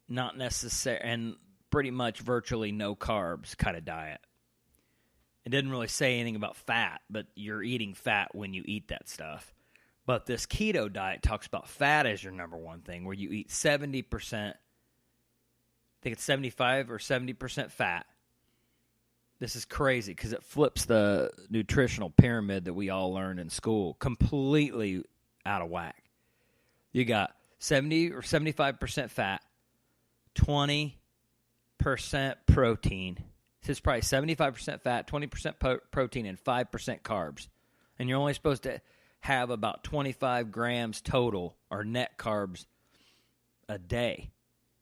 not necessary, and pretty much virtually no carbs kind of diet. It didn't really say anything about fat, but you're eating fat when you eat that stuff. But this keto diet talks about fat as your number one thing, where you eat 70%, I think it's 75 or 70% fat. This is crazy because it flips the nutritional pyramid that we all learned in school completely out of whack. You got 70 or 75% fat, 20% protein. This is probably 75% fat, 20% protein, and 5% carbs. And you're only supposed to have about 25 grams total or net carbs a day.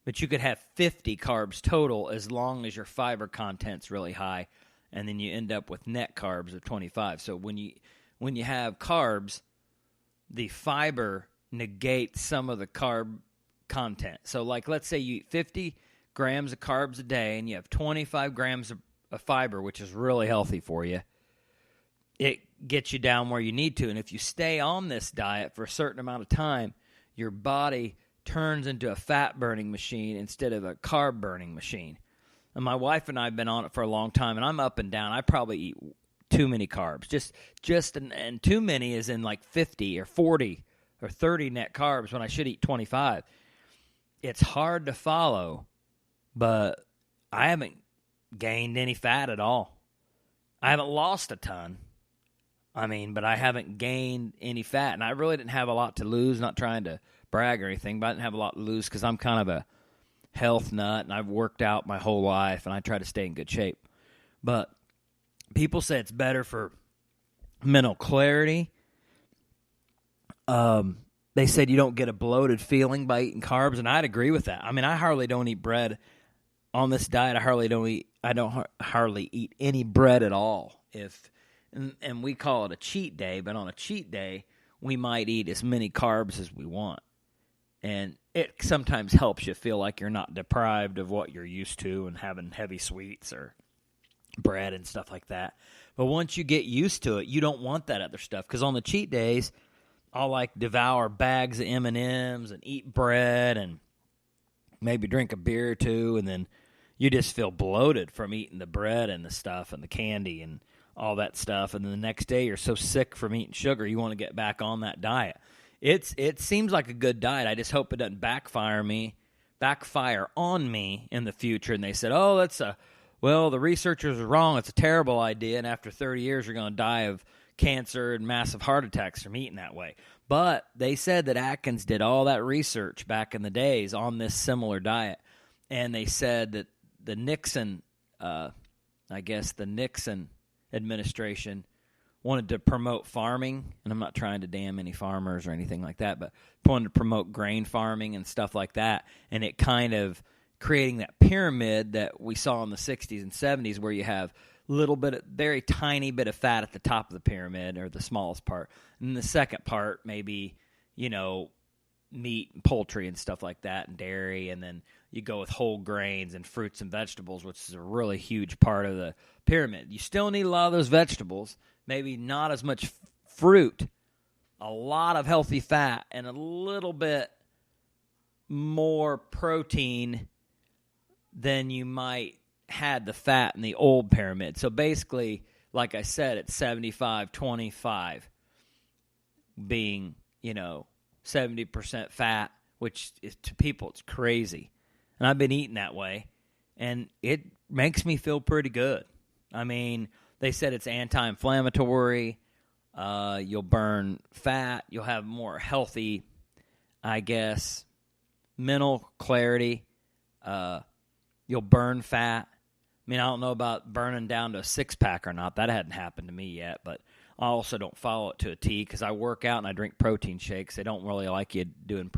But you could have 50 carbs total as long as your fiber content's really high, and then you end up with net carbs of 25. So when you have carbs, the fiber negates some of the carb content. So like let's say you eat 50 grams of carbs a day and you have 25 grams of fiber, which is really healthy for you. It gets you down where you need to. And if you stay on this diet for a certain amount of time, your body turns into a fat-burning machine instead of a carb-burning machine. And my wife and I have been on it for a long time, and I'm up and down. I probably eat too many carbs. And too many is in like 50 or 40 or 30 net carbs when I should eat 25. It's hard to follow, but I haven't gained any fat at all. I haven't lost a ton. But I haven't gained any fat. And I really didn't have a lot to lose, not trying to brag or anything, but I didn't have a lot to lose because I'm kind of a health nut, and I've worked out my whole life, and I try to stay in good shape. But people say it's better for mental clarity. They said you don't get a bloated feeling by eating carbs, and I'd agree with that. I hardly don't eat bread on this diet. I don't hardly eat any bread at all. And we call it a cheat day, but on a cheat day, we might eat as many carbs as we want. And it sometimes helps you feel like you're not deprived of what you're used to and having heavy sweets or bread and stuff like that. But once you get used to it, you don't want that other stuff. Because on the cheat days, I'll devour bags of M&Ms and eat bread and maybe drink a beer or two, and then you just feel bloated from eating the bread and the stuff and the candy and all that stuff. And then the next day you're so sick from eating sugar, you want to get back on that diet. It seems like a good diet. I just hope it doesn't backfire on me in the future. And they said, the researchers are wrong. It's a terrible idea. And after 30 years, you're going to die of cancer and massive heart attacks from eating that way. But they said that Atkins did all that research back in the days on this similar diet. And they said that the Nixon administration wanted to promote farming, and I'm not trying to damn any farmers or anything like that, but wanted to promote grain farming and stuff like that, and it kind of creating that pyramid that we saw in the 60s and 70s where you have very tiny bit of fat at the top of the pyramid, or the smallest part, and the second part maybe, meat and poultry and stuff like that, and dairy, and then you go with whole grains and fruits and vegetables, which is a really huge part of the pyramid. You still need a lot of those vegetables, maybe not as much fruit, a lot of healthy fat, and a little bit more protein than you might had the fat in the old pyramid. So basically, like I said, it's 75-25 being, 70% fat, which is, to people, it's crazy. And I've been eating that way, and it makes me feel pretty good. They said it's anti-inflammatory. You'll burn fat. You'll have more healthy, mental clarity. You'll burn fat. I don't know about burning down to a six-pack or not. That hadn't happened to me yet, but I also don't follow it to a T because I work out and I drink protein shakes. They don't really like you doing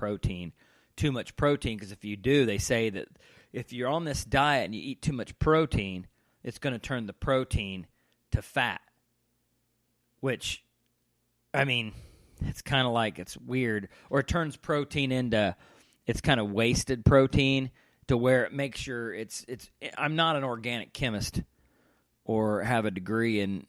too much protein, because if you do, they say that if you're on this diet and you eat too much protein, it's going to turn the protein to fat, which, it's kind of like, it's weird. Or it turns protein into, it's kind of wasted protein to where it makes sure I'm not an organic chemist or have a degree in,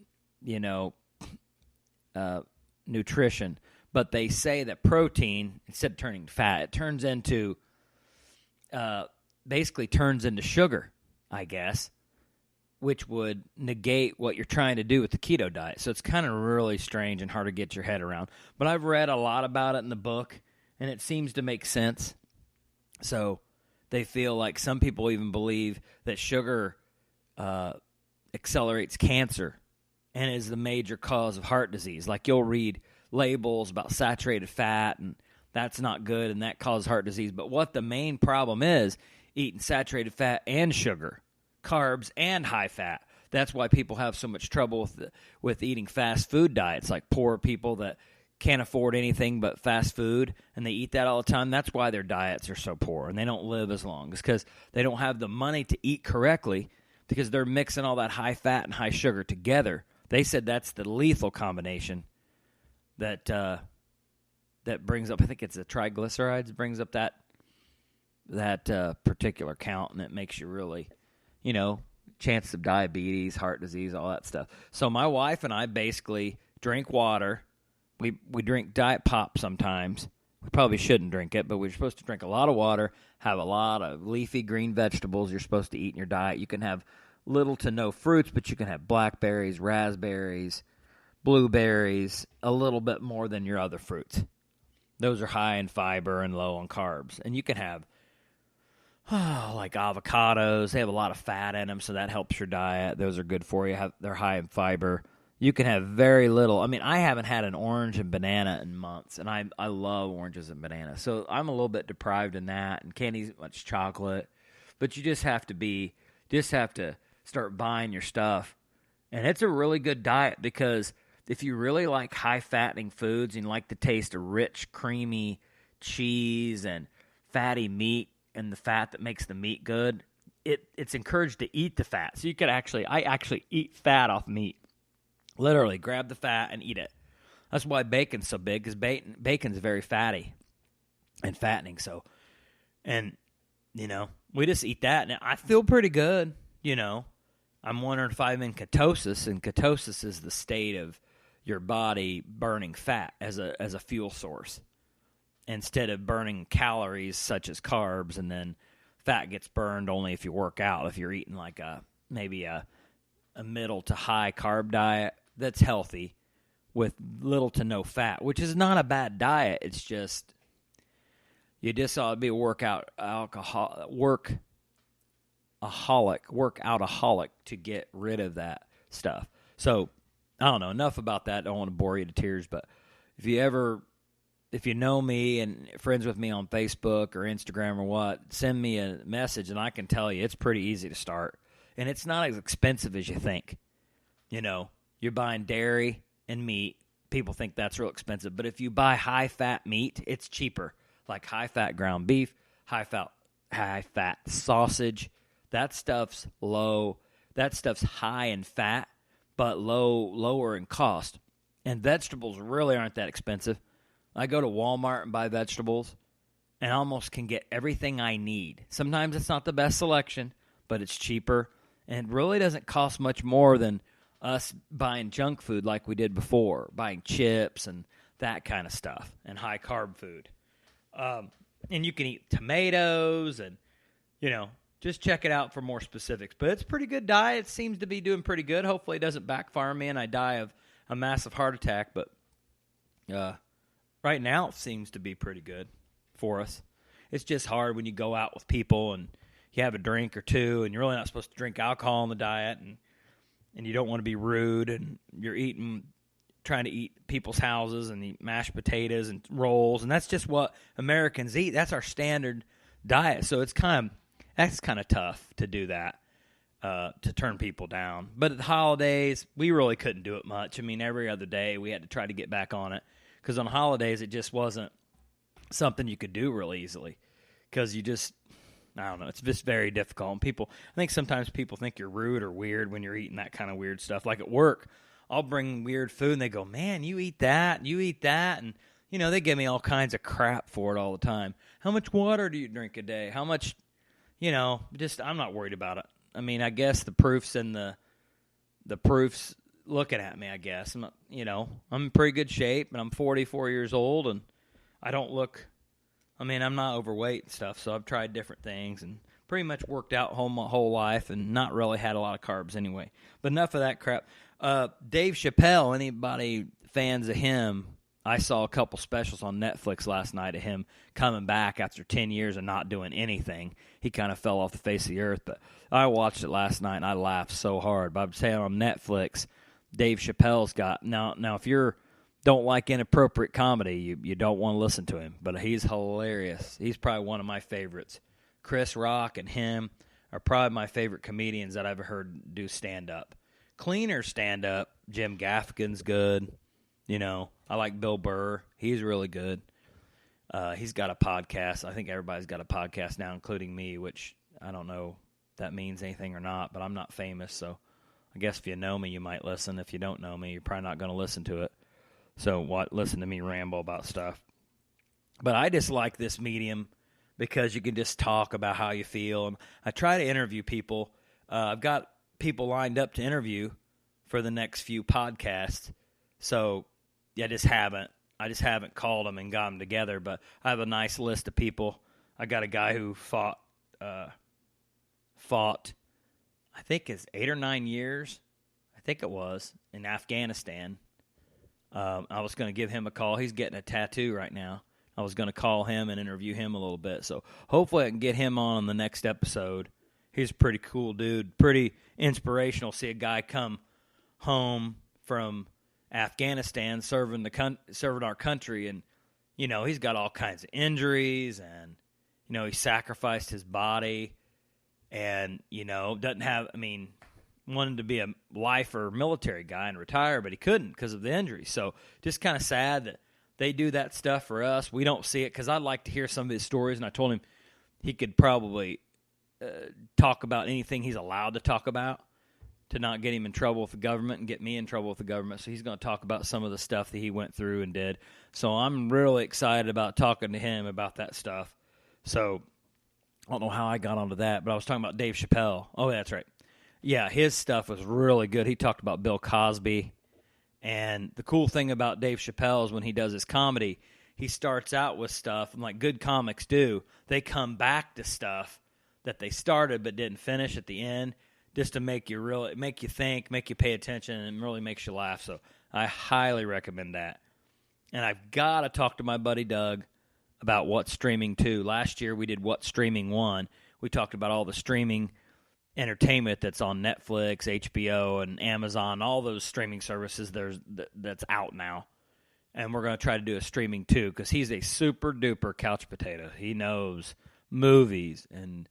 nutrition, but they say that protein, instead of turning to fat, it turns into basically turns into sugar, I guess, which would negate what you're trying to do with the keto diet. So it's kind of really strange and hard to get your head around. But I've read a lot about it in the book, and it seems to make sense. So they feel like some people even believe that sugar accelerates cancer and is the major cause of heart disease. Like you'll read labels about saturated fat, and that's not good, and that causes heart disease. But what the main problem is, eating saturated fat and sugar, carbs and high fat. That's why people have so much trouble with eating fast food diets, like poor people that can't afford anything but fast food, and they eat that all the time. That's why their diets are so poor, and they don't live as long. It's because they don't have the money to eat correctly because they're mixing all that high fat and high sugar together. They said that's the lethal combination that brings up, I think it's the triglycerides, brings up that particular count, and it makes you really, chance of diabetes, heart disease, all that stuff. So my wife and I basically drink water. We drink Diet Pop sometimes. We probably shouldn't drink it, but we're supposed to drink a lot of water, have a lot of leafy green vegetables you're supposed to eat in your diet. You can have little to no fruits, but you can have blackberries, raspberries, blueberries, a little bit more than your other fruits. Those are high in fiber and low on carbs. And you can have, like avocados. They have a lot of fat in them, so that helps your diet. Those are good for you. They're high in fiber. You can have very little. I mean, I haven't had an orange and banana in months, and I love oranges and bananas. So I'm a little bit deprived in that, and can't eat much chocolate. But you just have to start buying your stuff. And it's a really good diet because if you really like high-fattening foods and you like the taste of rich, creamy cheese and fatty meat and the fat that makes the meat good, it's encouraged to eat the fat. So I actually eat fat off meat. Literally, grab the fat and eat it. That's why bacon's so big, because bacon's very fatty and fattening. So, and, we just eat that, and I feel pretty good, I'm wondering if I'm in ketosis, and ketosis is the state of your body burning fat as a fuel source instead of burning calories such as carbs, and then fat gets burned only if you work out. If you're eating like maybe a middle to high carb diet that's healthy with little to no fat, which is not a bad diet. It's just you just ought to be a workoutaholic to get rid of that stuff. So I don't know, enough about that. I don't want to bore you to tears, but if you know me and friends with me on Facebook or Instagram or what, send me a message and I can tell you it's pretty easy to start. And it's not as expensive as you think. You're buying dairy and meat. People think that's real expensive. But if you buy high-fat meat, it's cheaper. Like high-fat ground beef, high-fat sausage. That stuff's low. That stuff's high in fat, but lower in cost. And vegetables really aren't that expensive. I go to Walmart and buy vegetables and almost can get everything I need. Sometimes it's not the best selection, but it's cheaper. And it really doesn't cost much more than us buying junk food like we did before, buying chips and that kind of stuff, and high-carb food. And you can eat tomatoes and, just check it out for more specifics. But it's a pretty good diet. It seems to be doing pretty good. Hopefully it doesn't backfire me and I die of a massive heart attack. But right now it seems to be pretty good for us. It's just hard when you go out with people and you have a drink or two, and you're really not supposed to drink alcohol in the diet, and you don't want to be rude, and you're trying to eat people's houses and eat mashed potatoes and rolls, and that's just what Americans eat. That's our standard diet. So that's kind of tough to do that, to turn people down. But at the holidays, we really couldn't do it much. I mean, every other day we had to try to get back on it, because on holidays it just wasn't something you could do real easily, because I don't know. It's just very difficult. And I think sometimes people think you're rude or weird when you're eating that kind of weird stuff. Like at work, I'll bring weird food, and they go, man, you eat that, and, they give me all kinds of crap for it all the time. How much water do you drink a day? How much, I'm not worried about it. I mean, I guess the proof's in the proof's looking at me, I guess. I'm in pretty good shape, and I'm 44 years old, and I don't look I mean, I'm not overweight and stuff, so I've tried different things and pretty much worked out my whole life and not really had a lot of carbs anyway. But enough of that crap. Dave Chappelle, anybody fans of him, I saw a couple specials on Netflix last night of him coming back after 10 years of not doing anything. He kind of fell off the face of the earth, but I watched it last night and I laughed so hard. But I'm saying on Netflix, Dave Chappelle's got now if you don't like inappropriate comedy, you don't want to listen to him, but he's hilarious. He's probably one of my favorites. Chris Rock and him are probably my favorite comedians that I've ever heard do stand-up. Cleaner stand-up, Jim Gaffigan's good. I like Bill Burr. He's really good. He's got a podcast. I think everybody's got a podcast now, including me, which I don't know if that means anything or not, but I'm not famous, so I guess if you know me, you might listen. If you don't know me, you're probably not going to listen to it. So listen to me ramble about stuff. But I just like this medium because you can just talk about how you feel. And I try to interview people. I've got people lined up to interview for the next few podcasts. So I just haven't called them and got them together. But I have a nice list of people. I got a guy who fought, I think it's 8 or 9 years. I think it was in Afghanistan. I was going to give him a call. He's getting a tattoo right now. I was going to call him and interview him a little bit. So hopefully I can get him on the next episode. He's a pretty cool dude, pretty inspirational. See a guy come home from Afghanistan serving our country, and he's got all kinds of injuries, and he sacrificed his body, and doesn't have. I mean, wanted to be a lifer military guy and retire, but he couldn't because of the injury. So just kind of sad that they do that stuff for us. We don't see it because I'd like to hear some of his stories, and I told him he could probably talk about anything he's allowed to talk about to not get him in trouble with the government and get me in trouble with the government. So he's going to talk about some of the stuff that he went through and did. So I'm really excited about talking to him about that stuff. So I don't know how I got onto that, but I was talking about Dave Chappelle. Oh, that's right. Yeah, his stuff was really good. He talked about Bill Cosby. And the cool thing about Dave Chappelle is when he does his comedy, he starts out with stuff, and like good comics do, they come back to stuff that they started but didn't finish at the end just to make you think, make you pay attention, and really makes you laugh. So I highly recommend that. And I've got to talk to my buddy Doug about What's Streaming 2. Last year we did What's Streaming 1. We talked about all the streaming entertainment that's on Netflix, HBO, and Amazon, all those streaming services that's out now. And we're going to try to do a streaming 2 because he's a super-duper couch potato. He knows movies and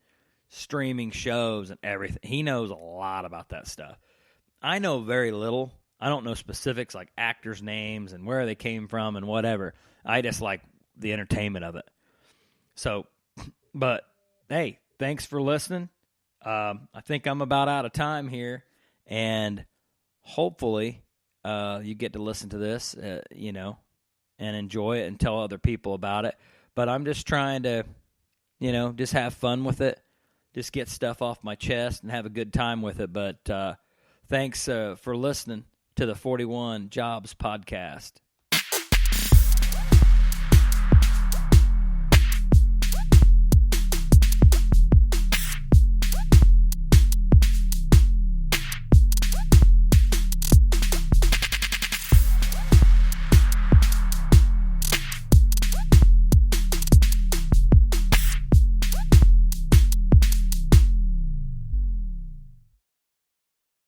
streaming shows and everything. He knows a lot about that stuff. I know very little. I don't know specifics like actors' names and where they came from and whatever. I just like the entertainment of it. So, but, hey, thanks for listening. I think I'm about out of time here, and hopefully you get to listen to this, and enjoy it and tell other people about it. But I'm just trying to, just have fun with it, just get stuff off my chest and have a good time with it. But thanks for listening to the 41 Jobs Podcast.